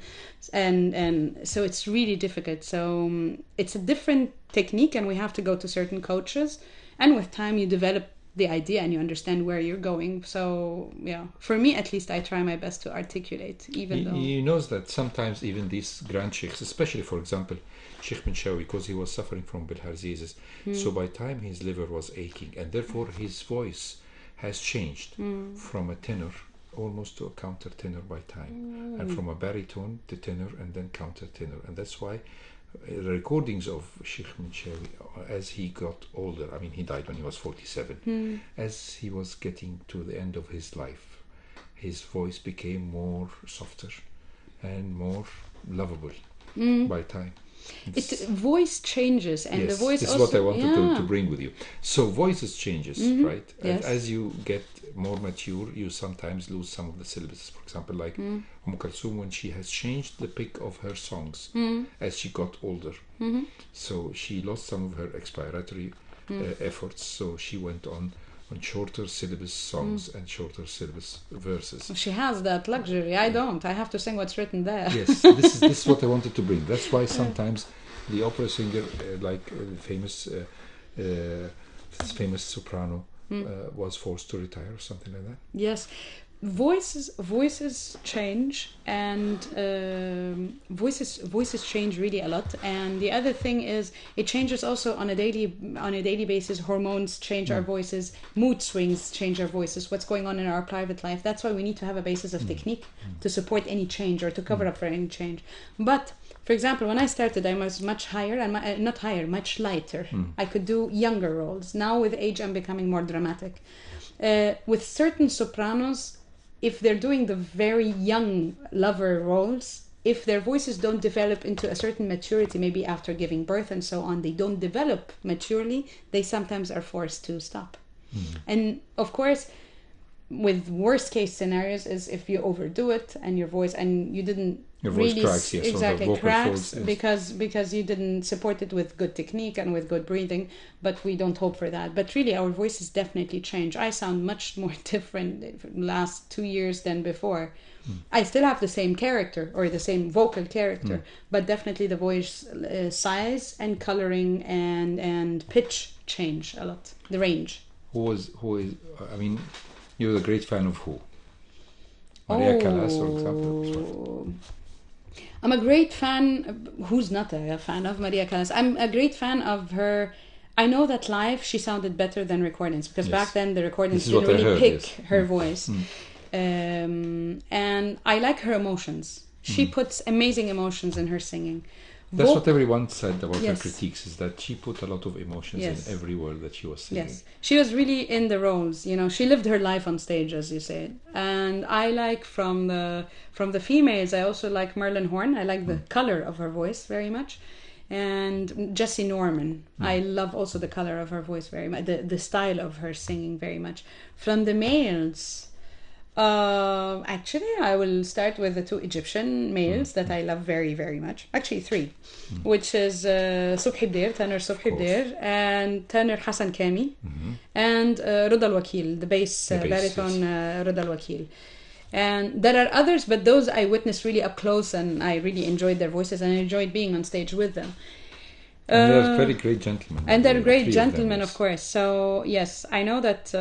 and so it's really difficult. So it's a different technique, and we have to go to certain coaches, and with time you develop the idea and you understand where you're going. So yeah, for me at least, I try my best to articulate, even though he knows that sometimes even these grand sheikhs, especially for example Sheikh Minshawi, because he was suffering from bilharzizes, so by time his liver was aching, and therefore his voice has changed from a tenor almost to a counter tenor by time, and from a baritone to tenor and then counter tenor. And that's why recordings of Sheikh Minshawi, as he got older, I mean he died when he was 47, as he was getting to the end of his life, his voice became more softer and more lovable by time. Voice changes, and the voice this also, is what I wanted to bring with you. So voices changes, right? Yes. As you get more mature, you sometimes lose some of the syllables. For example, like Kulthum, when she has changed the pick of her songs as she got older, so she lost some of her expiratory efforts. So she went on shorter syllabus songs and shorter syllabus verses. She has that luxury. I don't. I have to sing what's written there. Yes, this is what I wanted to bring. That's why sometimes the opera singer, like famous soprano, was forced to retire or something like that. Yes, voices change, and voices change really a lot. And the other thing is, it changes also on a daily basis. Hormones change our voices, mood swings change our voices, what's going on in our private life. That's why we need to have a basis of technique to support any change or to cover up for any change. But for example, when I started, I was much higher, and not higher, much lighter. I could do younger roles. Now with age, I'm becoming more dramatic. With certain sopranos, if they're doing the very young lover roles, if their voices don't develop into a certain maturity, maybe after giving birth and so on, they don't develop maturely, they sometimes are forced to stop. And of course, with worst case scenarios is if you overdo it and your voice cracks, yes, exactly, cracks, folds, yes. because you didn't support it with good technique and with good breathing. But we don't hope for that. But really, our voices definitely change. I sound much more different in the last 2 years than before. I still have the same character or the same vocal character, but definitely the voice size and coloring and pitch change a lot. The range. Who is? I mean, you're a great fan of who? Maria Callas, for example. I'm a great fan. Who's not a fan of Maria Callas? I'm a great fan of her. I know that live she sounded better than recordings, because back then the recordings didn't really pick her voice. And I like her emotions. She puts amazing emotions in her singing. That's what everyone said about her critiques, is that she put a lot of emotions in every word that she was singing. Yes, she was really in the roles. You know, she lived her life on stage, as you said. And I like from the females, I also like Merlin Horn. I like the color of her voice very much. and Jessie Norman. I love also the color of her voice very much, the style of her singing very much. From the males, actually, I will start with the two Egyptian males that I love very, very much. Actually, three, which is Subhi Bdir, Tanner Subhi Bdir, and Tanner Hassan Kami, and Rida Al-Wakil, the bass baritone Rida Al-Wakil. And there are others, but those I witnessed really up close, and I really enjoyed their voices, and I enjoyed being on stage with them. And they're very great gentlemen. And they're great gentlemen, of course. So, yes, I know that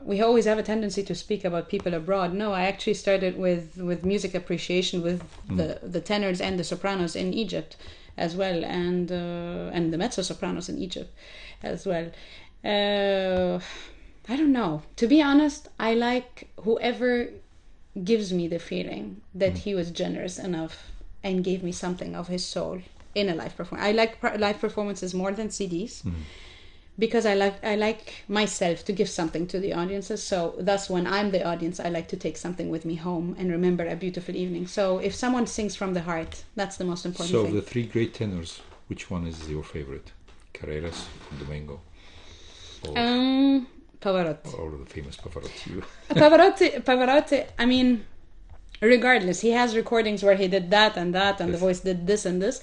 we always have a tendency to speak about people abroad. No, I actually started with music appreciation with the tenors and the sopranos in Egypt as well, and the mezzo sopranos in Egypt as well. I don't know. To be honest, I like whoever gives me the feeling that he was generous enough and gave me something of his soul in a live performance. I like live performances more than CDs because I like myself to give something to the audiences. So thus, when I'm the audience, I like to take something with me home and remember a beautiful evening. So if someone sings from the heart, that's the most important thing. So the three great tenors, which one is your favorite? Carreras, Domingo, or Pavarotti. Or the famous Pavarotti. Pavarotti, I mean, regardless, he has recordings where he did that and that, and the voice did this and this.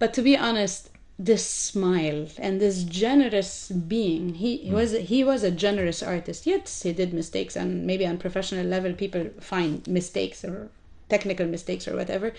But to be honest, this smile and this generous being, he was a generous artist. Yes, he did mistakes, and maybe on professional level, people find mistakes or technical mistakes or whatever.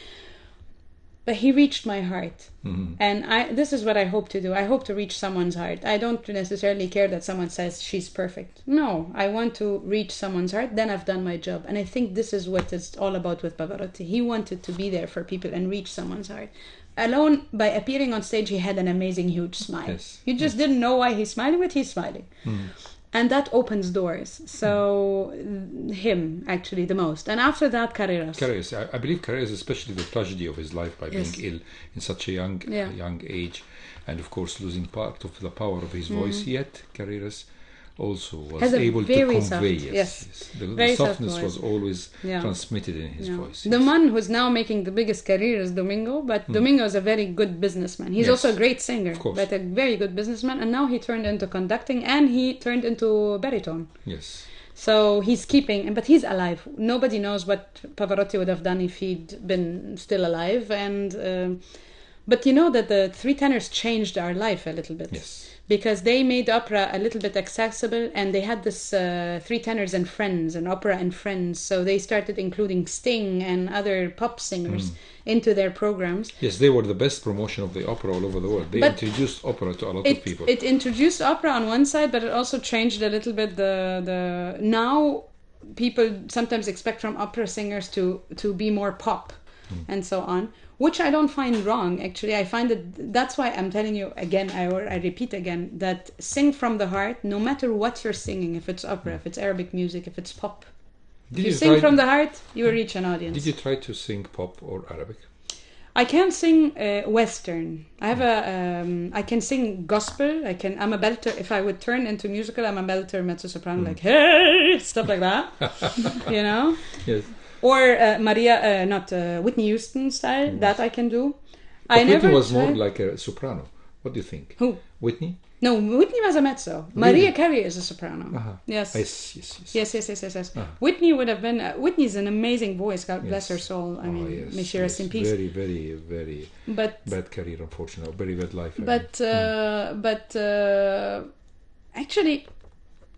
But he reached my heart. And this is what I hope to do. I hope to reach someone's heart. I don't necessarily care that someone says she's perfect. No, I want to reach someone's heart. Then I've done my job. And I think this is what it's all about with Pavarotti. He wanted to be there for people and reach someone's heart. Alone, by appearing on stage, he had an amazing, huge smile. Yes. You just didn't know why he's smiling, but he's smiling. And that opens doors. So him, actually, the most. And after that, Carreras. Carreras. I believe Carreras, especially the tragedy of his life by being ill in such a young age, and of course losing part of the power of his voice, yet Carreras also was able to convey. The softness was always transmitted in his voice. The man who's now making the biggest career is Domingo, but Domingo is a very good businessman. He's also a great singer, but a very good businessman, and now he turned into conducting, and he turned into baritone. Yes. So he's keeping, but he's alive. Nobody knows what Pavarotti would have done if he'd been still alive. And but you know that the three tenors changed our life a little bit. Yes. Because they made opera a little bit accessible, and they had this three tenors and friends, and opera and friends. So they started including Sting and other pop singers into their programs. Yes, they were the best promotion of the opera all over the world. They introduced opera to a lot of people. It introduced opera on one side, but it also changed a little bit the now people sometimes expect from opera singers to be more pop and so on. Which I don't find wrong, actually. I find that's why I'm telling you again, I repeat again, that sing from the heart, no matter what you're singing, if it's opera, if it's Arabic music, if it's pop. If you sing from the heart, you will reach an audience. Did you try to sing pop or Arabic? I can't sing Western. I have I can sing gospel. I'm a belter. If I would turn into musical, I'm a belter, mezzo soprano, like, hey, stuff like that. You know? Yes. Or Whitney Houston style, that I can do. But Whitney was more like a soprano. What do you think? Who? Whitney? No, Whitney was a mezzo. Really? Mariah Carey is a soprano. Yes. Yes. Whitney would have been... Whitney's an amazing voice. God bless her soul. I mean, may she rest in peace. Very, very, very bad career, unfortunately. Very bad life. But actually...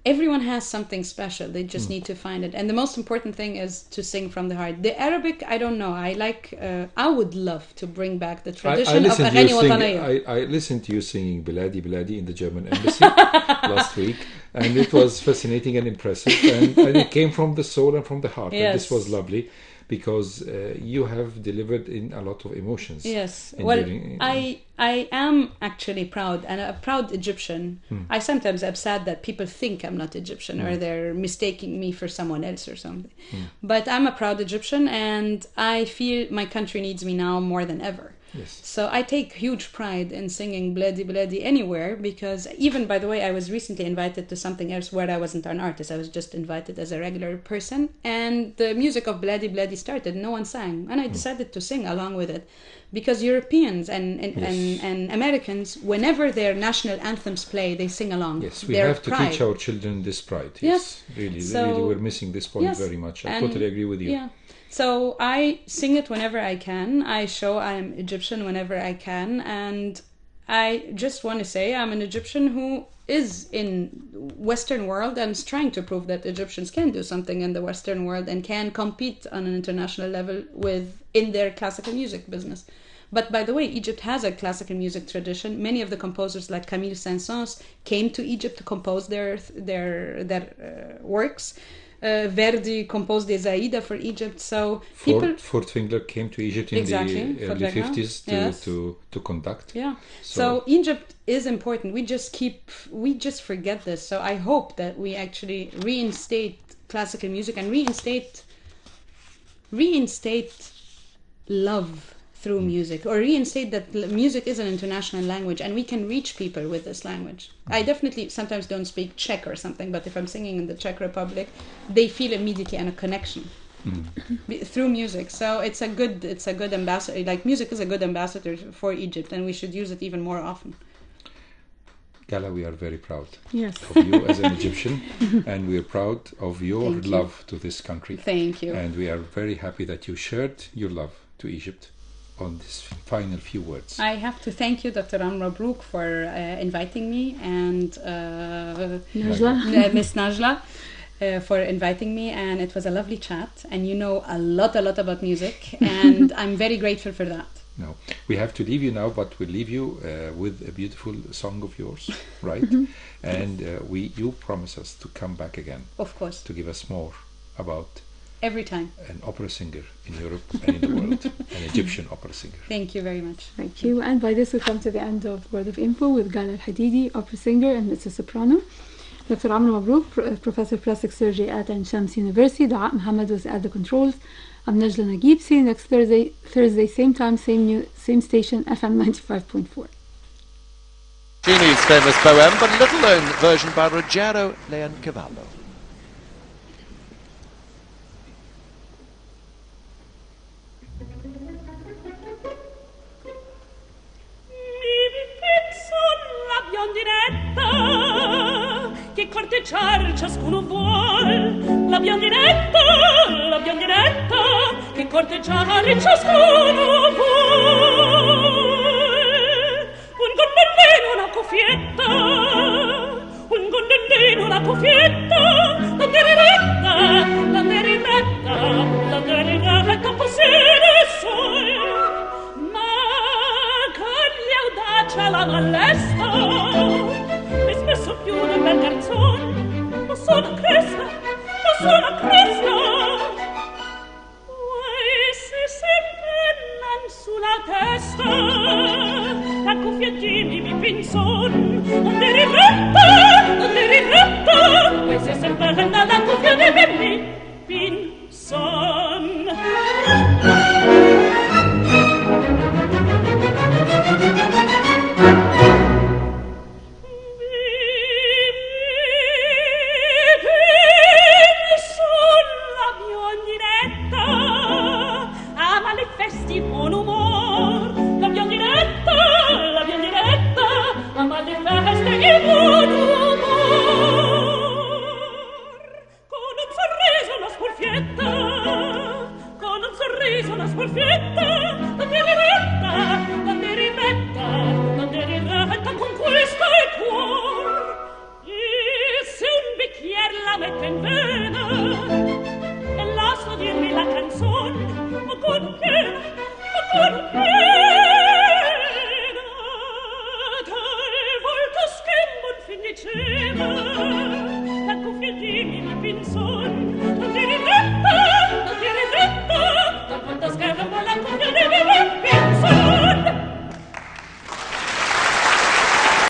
Everyone has something special. They just need to find it. And the most important thing is to sing from the heart. The Arabic, I don't know. I would love to bring back the tradition of Aghani Wataniya. I listened to you singing Biladi Biladi in the German embassy last week. And it was fascinating and impressive. And it came from the soul and from the heart. Yes. And this was lovely. Because you have delivered in a lot of emotions. Yes. Well, I am actually proud, and a proud Egyptian. I sometimes am sad that people think I'm not Egyptian or they're mistaking me for someone else or something. But I'm a proud Egyptian, and I feel my country needs me now more than ever. Yes. So I take huge pride in singing Bledi Bledi anywhere, because even, by the way, I was recently invited to something else where I wasn't an artist. I was just invited as a regular person, and the music of Bledi Bledi started. No one sang, and I decided to sing along with it, because Europeans and Americans, whenever their national anthems play, they sing along. Yes, we have to teach our children this pride. Yes, really, we're missing this point very much. I totally agree with you. Yeah. So I sing it whenever I can. I show I'm Egyptian whenever I can. And I just want to say I'm an Egyptian who is in Western world and is trying to prove that Egyptians can do something in the Western world and can compete on an international level in their classical music business. But by the way, Egypt has a classical music tradition. Many of the composers like Camille Saint-Saëns came to Egypt to compose their works. Verdi composed the Zaida for Egypt. So Furtwängler came to Egypt in the early 50s to conduct. Yeah. So Egypt is important. We just forget this. So I hope that we actually reinstate classical music and reinstate love through music, or reinstate that music is an international language and we can reach people with this language. I definitely sometimes don't speak Czech or something, but if I'm singing in the Czech Republic, they feel immediately a connection through music. So it's a good ambassador. Like, music is a good ambassador for Egypt, and we should use it even more often. Gala, we are very proud of you as an Egyptian, and we are proud of your love to this country. Thank you. And we are very happy that you shared your love to Egypt on this final few words. I have to thank you, Dr. Amr Mabrouk, for inviting me, and Miss Najla for inviting me, and it was a lovely chat, and you know a lot about music, and I'm very grateful for that. No, we have to leave you now, but we'll leave you with a beautiful song of yours, right? And you promise us to come back again. Of course. To give us more about every time an opera singer in Europe and in the world, an Egyptian opera singer. Thank you very much. Thank you. And by this we come to the end of Word of Info with Gala الحديدي, opera singer and Mezzo Soprano. Dr. Amr Mabrouk, Professor of Plastic Surgery at Ain Shams University. Du'a Mohammed was at the controls. I'm Najla Naguib. See you next Thursday, same time, same station, FM 95.4. Puccini's famous poem, but a little-known version by Ruggiero Leoncavallo. Che corteggiar ciascuno vuol, la biondinetta, che corteggiare ciascuno vuol. Un gonnellino, una cuffietta, un gonnellino, una cuffietta, la deriretta, possiede sole, ma con l'audacia la mallesta, spesso più del bel garzon, ma sono cresta, e si pennan sulla testa, la cuffiettini mi pinzon, non deriretta, e si penna la cuffiettini mi pinzon. La cuffia di mi pinzone